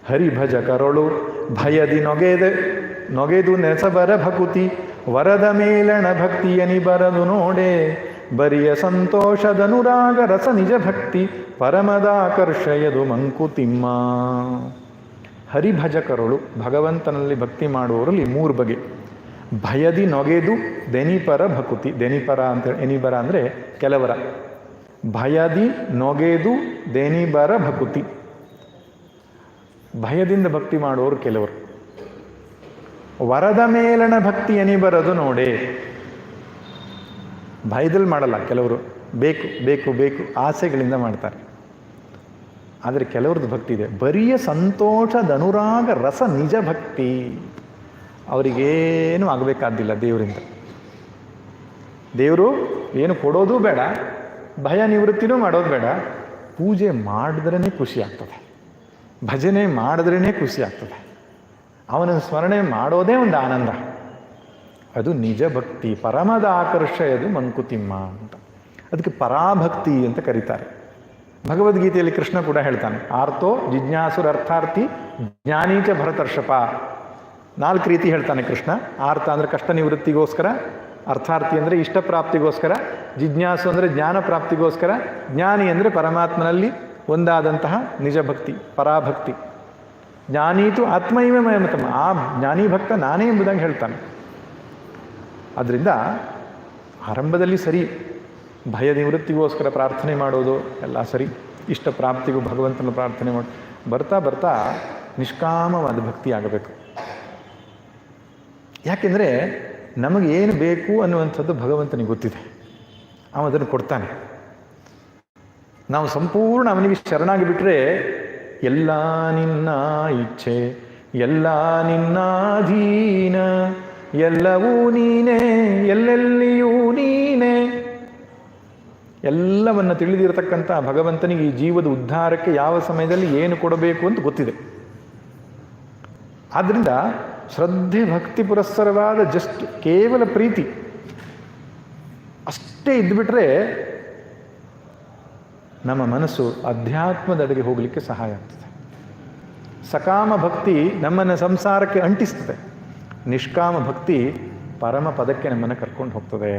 ಹರಿಭಜ ಕರಳು ಭಯದಿ ನೊಗೆದು ನೆಸಬರ ಭಕುತಿ ವರದ ಮೇಲಣ ಭಕ್ತಿಯನಿ ಬರದು ನೋಡೆ ಬರಿಯ ಸಂತೋಷದನುರಾಗ ರಸ ನಿಜ ಭಕ್ತಿ ಪರಮದಾಕರ್ಷಯದು ಮಂಕುತಿಮ್ಮ. ಹರಿಭಜ ಕರಳು, ಭಗವಂತನಲ್ಲಿ ಭಕ್ತಿ ಮಾಡುವವರಲ್ಲಿ 3 ಬಗೆ. ಭಯದಿ ನೊಗೆದು ದೆನಿಪರ ಭಕುತಿ. ದೆನಿಪರ ಅಂತ ಎನಿಬರ ಅಂದರೆ ಕೆಲವರ. ಭಯದಿ ನೊಗೆದು ದೆನಿಬರ ಭಕುತಿ, ಭಯದಿಂದ ಭಕ್ತಿ ಮಾಡುವವರು ಕೆಲವರು. ವರದ ಮೇಲಣ ಭಕ್ತಿ ಎನಿಬರದು ನೋಡೆ, ಭಯದಲ್ಲಿ ಮಾಡಲ್ಲ ಕೆಲವರು, ಬೇಕು ಬೇಕು ಬೇಕು ಆಸೆಗಳಿಂದ ಮಾಡ್ತಾರೆ. ಆದರೆ ಕೆಲವ್ರದ್ದು ಭಕ್ತಿ ಇದೆ, ಬರಿಯ ಸಂತೋಷದ ಅನುರಾಗ ರಸ ನಿಜ ಭಕ್ತಿ. ಅವರಿಗೇನು ಆಗಬೇಕಾದ್ದಿಲ್ಲ ದೇವರಿಂದ. ದೇವರು ಏನು ಕೊಡೋದು ಬೇಡ, ಭಯ ನಿವೃತ್ತಿನೂ ಮಾಡೋದು ಬೇಡ, ಪೂಜೆ ಮಾಡಿದ್ರೇ ಖುಷಿ ಆಗ್ತದೆ, ಭಜನೆ ಮಾಡಿದ್ರೇ ಖುಷಿ ಆಗ್ತದೆ, ಅವನ ಸ್ಮರಣೆ ಮಾಡೋದೇ ಒಂದು ಆನಂದ. ಅದು ನಿಜ ಭಕ್ತಿ. ಪರಮದ ಆಕರ್ಷಯದು ಮಂಕುತಿಮ್ಮ ಅಂತ. ಅದಕ್ಕೆ ಪರಾಭಕ್ತಿ ಅಂತ ಕರೀತಾರೆ. ಭಗವದ್ಗೀತೆಯಲ್ಲಿ ಕೃಷ್ಣ ಕೂಡ ಹೇಳ್ತಾನೆ, ಆರ್ತೋ ಜಿಜ್ಞಾಸುರರ್ಥಾರ್ಥಿ ಜ್ಞಾನೀಚ ಭರತರ್ಷಪ. 4 ರೀತಿ ಹೇಳ್ತಾನೆ ಕೃಷ್ಣ. ಆರ್ತ ಅಂದರೆ ಕಷ್ಟ ನಿವೃತ್ತಿಗೋಸ್ಕರ, ಅರ್ಥಾರ್ಥಿ ಅಂದರೆ ಇಷ್ಟ ಪ್ರಾಪ್ತಿಗೋಸ್ಕರ, ಜಿಜ್ಞಾಸು ಅಂದರೆ ಜ್ಞಾನ ಪ್ರಾಪ್ತಿಗೋಸ್ಕರ, ಜ್ಞಾನಿ ಅಂದರೆ ಪರಮಾತ್ಮನಲ್ಲಿ ಒಂದಾದಂತಹ ನಿಜ ಭಕ್ತಿ, ಪರಾಭಕ್ತಿ. ಜ್ಞಾನೀತು ಆತ್ಮೈವ ಮಯಮತಮ, ಆ ಜ್ಞಾನಿ ಭಕ್ತ ನಾನೇ ಎಂಬುದಾಗಿ ಹೇಳ್ತಾನೆ. ಆದ್ದರಿಂದ ಆರಂಭದಲ್ಲಿ ಸರಿ, ಭಯ ನಿವೃತ್ತಿಗೋಸ್ಕರ ಪ್ರಾರ್ಥನೆ ಮಾಡೋದು ಎಲ್ಲ ಸರಿ, ಇಷ್ಟ ಪ್ರಾಪ್ತಿಗೂ ಭಗವಂತನ ಪ್ರಾರ್ಥನೆ ಮಾಡಿ ಬರ್ತಾ ಬರ್ತಾ ನಿಷ್ಕಾಮವಾದ ಭಕ್ತಿ ಆಗಬೇಕು. ಯಾಕೆಂದರೆ ನಮಗೆ ಏನು ಬೇಕು ಅನ್ನುವಂಥದ್ದು ಭಗವಂತನಿಗೆ ಗೊತ್ತಿದೆ, ಅವನು ಕೊಡ್ತಾನೆ. ನಾವು ಸಂಪೂರ್ಣ ಅವನಿಗೆ ಶರಣಾಗಿ ಬಿಟ್ಟರೆ ಎಲ್ಲ ನಿನ್ನ ಇಚ್ಛೆ, ಎಲ್ಲ ನಿನ್ನಾಧೀನ, ಎಲ್ಲವೂ ನೀನೇ, ಎಲ್ಲೆಲ್ಲಿಯೂ ನೀನೇ. ಎಲ್ಲವನ್ನು ತಿಳಿದಿರತಕ್ಕಂಥ ಭಗವಂತನಿಗೆ ಈ ಜೀವದ ಉದ್ಧಾರಕ್ಕೆ ಯಾವ ಸಮಯದಲ್ಲಿ ಏನು ಕೊಡಬೇಕು ಅಂತ ಗೊತ್ತಿದೆ. ಆದ್ದರಿಂದ ಶ್ರದ್ಧೆ ಭಕ್ತಿ ಪುರಸ್ಸರವಾದ ಜಸ್ಟ್ ಕೇವಲ ಪ್ರೀತಿ ಅಷ್ಟೇ ಇದ್ದುಬಿಟ್ರೆ ನಮ್ಮ ಮನಸ್ಸು ಅಧ್ಯಾತ್ಮದೆಡೆಗೆ ಹೋಗಲಿಕ್ಕೆ ಸಹಾಯ ಆಗ್ತದೆ. ಸಕಾಮ ಭಕ್ತಿ ನಮ್ಮನ್ನು ಸಂಸಾರಕ್ಕೆ ಅಂಟಿಸ್ತದೆ, ನಿಷ್ಕಾಮ ಭಕ್ತಿ ಪರಮ ಪದಕ್ಕೆ ನಮ್ಮನ್ನು ಕರ್ಕೊಂಡು ಹೋಗ್ತದೆ.